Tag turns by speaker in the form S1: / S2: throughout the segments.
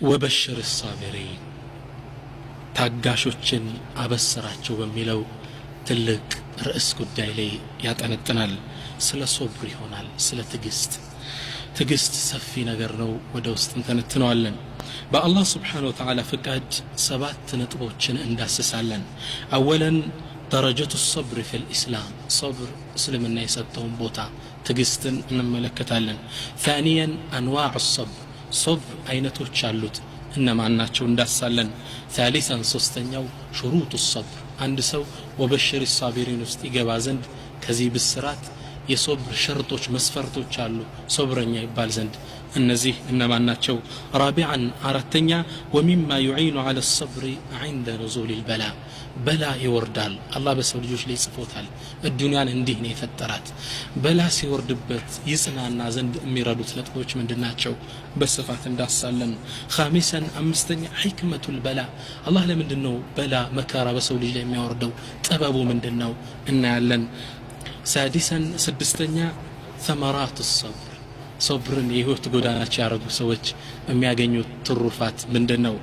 S1: وبشر الصابرين ታጋሾችን አበስራቸው በሚለው ትልቅ ርዕስ ጉዳይ ላይ ያጠነጥናል። ስለ ሶብር ይሆናል፣ ስለ ትግስት ሰፊ ነገር ነው። ወደ ውስጥ እንተነትነዋለን። በአላህ Subhanahu Wa Ta'ala ፍቃድ 7 ነጥቦችን እንዳስሳለን። አወለን درجة الصبر في الإسلام صبر እስልምና የሰጠውን ቦታ ትግስትን እንመለከታለን። ثانيا أنواع الصبر صبر አይነቶች አሉት እነማን ናቸው እንዳሳለን። ثالثا ሶስተኛው شروط الصبر አንድ ሰው ወበሽር الصابرين ውስጥ ይገባ ዘንድ ከዚህ ብስራት የሶብር ሸርጦች መስፈርቶች አሉ ሶብረኛ ይባል ዘንድ እነዚህ እነማን ናቸው? رابعا አራተኛ ومما يعين على الصبر عند نزول البلاء በላ ይወርዳል። አላህ በሰው ልጆች ላይ ጽፎታል። ዱንያን እንዲህ ነው የፈጠራት። በላ ሲወርድበት ይጽናና ዘንድ የሚረዱት ነጥቦች ምንድናቸው? በስፋት እንዳሳለን። خامسا አምስተኛ حكمة البلاء አላህ ለምንድነው በላ መከራ በሰው ልጅ ላይ የሚያወርደው? ጥበቡ ምንድነው? እናያለን። سادسا ስድስተኛ ثمرات الصبر صبرን የህይወት ጎዳናቸው ያረጉ ሰዎች የሚያገኙት ትሩፋት ምንድነው?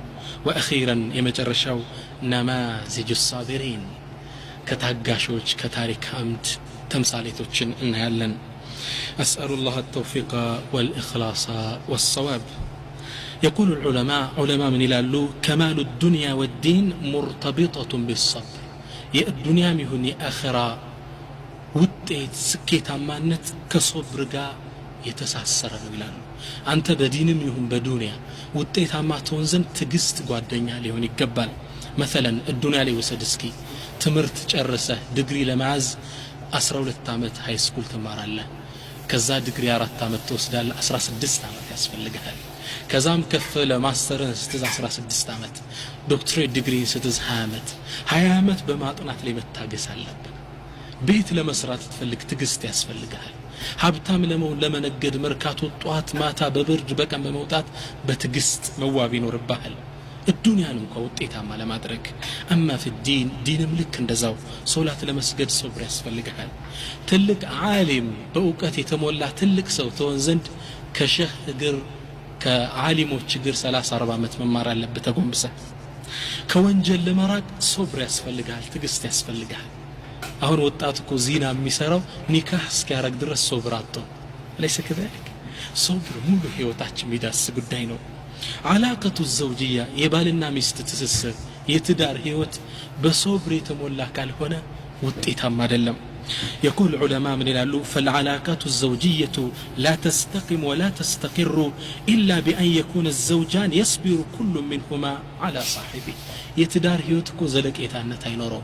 S1: واخيرا የመጨረሻው نماذج الصابرين كتاغاشوچ كتاريك حمد تمثاليتوچن እናያለን። اسال الله التوفيق والاخلاص والصواب. يقول العلماء من يلالو كمال الدنيا والدين مرتبطة بالصبر የዱንያ ይሁን የአኺራ ውጤት ስኬታማነት ከሶብር ጋር የተሳሰረ ነው ይላሉ። አንተ በዲንም ይሁን በዱንያ ውጤታማ ትሆን ዘንድ ትግስት ጓደኛ ሊሆን ይገባል። مثلا الدنيا ላይ ወሰድ እስኪ ትምህርት ጨርሰህ ዲግሪ ለማዝ 12 አመት ሃይ ስኩል ተማራለህ። ከዛ ዲግሪ 4 አመት ተወስዳለህ፣ 16 አመት ያስፈልጋል። ከዛም ከፍ ለማስተርን ስትዝ 16 አመት፣ ዶክትሬት ዲግሪ ስትዝ 20 አመት በማጥናት ላይ መታገስ አለብህ። ቤት ለመስራት ትፈልግ ትግስት ያስፈልጋል። ሀብታም ለመሆን ለመነገድ መርካቶ ጧት ማታ በብርድ በቀን በመውጣት በትግስት መዋብ ይኖርብሃል። الدنيان እንኳን ውጤታማ ለማድረግ اما في الدين ዲንም ልክ እንደዛው ሶላት ለመስገድ ሶብር ያስፈልጋል። ትልቅ ዓሊም በእውቀት የተሞላ ትልቅ ሰው ተወን ዘንድ ከሸህ እግር ከዓሊሞች እግር 30-40 አመት መማር አለበት ተጎንብሰ። ከወንጀል ለመራቅ ሶብር ያስፈልጋል፣ ትግስት ያስፈልጋል። አሁን ወጣት እኮ ዚና የሚሰራው ኒካህ እስኪያረግ ድረስ ሶብር አጥቶ ليس كذلك ሶብር ሙሉ ህይወታችን የሚዳስ ጉዳይ ነው። علاقة الزوجية يبالنا ميست تسسر يتدار هيوت بصبر يتمولا كالهنا وطيتها ما دلم. يقول العلماء من الالو فالعلاقات الزوجية لا تستقم ولا تستقر إلا بأن يكون الزوجان يصبر كل منهما على صاحبه يتدار هيوتكو زلك إتانة ينورو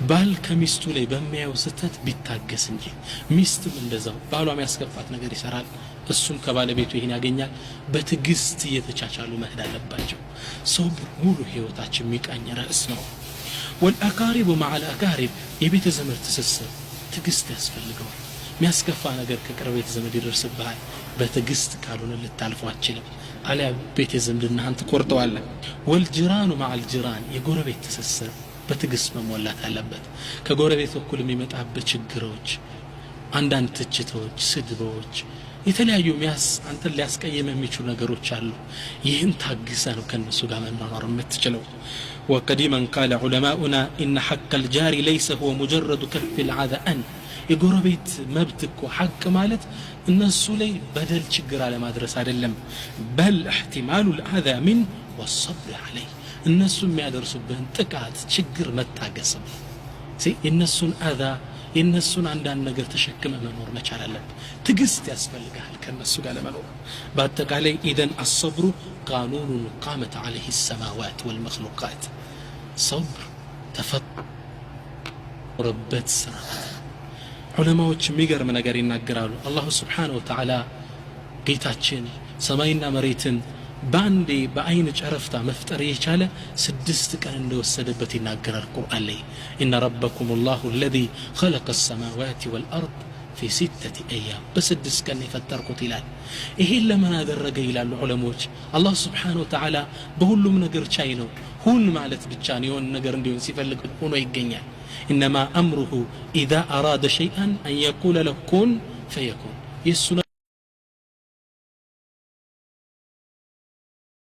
S1: ባል ከሚስቱ ላይ በሚያው ስተት ቢታገስ እንጂ ሚስትም እንደዛው ባሏ የሚያስከፋት ነገር ይሰራል፣ እሱም ከባለቤቱ ይሄን ያገኛል። በትግስት እየተቻቻሉ መሄድ አለባቸው። ሶብር ሙሉ ህይወታችን የሚቃኝ ርዕስ ነው። والأقارب مع الأقارب የቤተ ዘመድ ትስስር ትግስት ያስፈልገዋል። የሚያስከፋ ነገር ከቅርቤት ዘመድ ይደርስብሃል፣ በትግስት ካልሆነ ልታልፈው አትችልም። አለ ቤተ ዘመድናን ትቆርጠዋለህ። والجيران مع الجيران የጎረቤት ትስስር በትግስት መሞላት አለበት። ከጎረቤት በኩል የሚመጣበት ችግሮች፣ አንዳንድ ትችቶች፣ ስድቦች፣ የተለያዩ አንተን ሊያስቀየም የሚችሉ ነገሮች አሉ። ይህን ታግሰህ ነው ከነሱ ጋር መኖር የምትችለው። وقديما قال علماؤنا إن حق الجار ليس هو مجرد كف العذى የጎረቤት መብት እኮ ሐቅ ማለት እነሱ ላይ በደል ችግር አለ ማድረስ አይደለም። بل احتمال الأذى من والصبر عليه እነሱ የሚያደርሱብህን ጥቃት ችግር መታገስ ነው። የነሱን አዛ የነሱን አንዳንድ ነገር ተሸክመ መኖር መቻል አለብህ። ትግስት ያስፈልጋል ከነሱ ጋር ለመኖር። በአጠቃላይ ኢደን الصبر قانون قامت عليه السماوات والمخلوقات صبر ተፈጥሮበት ስራ። ዑለማዎች የሚገርም ነገር ይናገራሉ። አላህ Subhanahu Wa Ta'ala ጌታችን ሰማይና መሬትን ባንዴ በአይን ጨረፍታ መፍጠር የቻለ 6 ቀን እንደወሰደበት ይናገራል ቁርአን ላይ። إن ربكم الله الذي خلق السماوات والأرض في 6 أيام በ6 ቀን የፈጠርኩት ይላል። ይሄን ለምን አደረገ ይላሉ ዑለሞች። አላህ Subhanahu Wa Ta'ala በሁሉም ነገር ቻይ ነው። ሁን ማለት ብቻ ነው የሆነ ነገር እንዲሆን ሲፈልግ ሆኖ ይገኛል። إنما أمره إذا أراد شيئا أن يقول له كن فيكون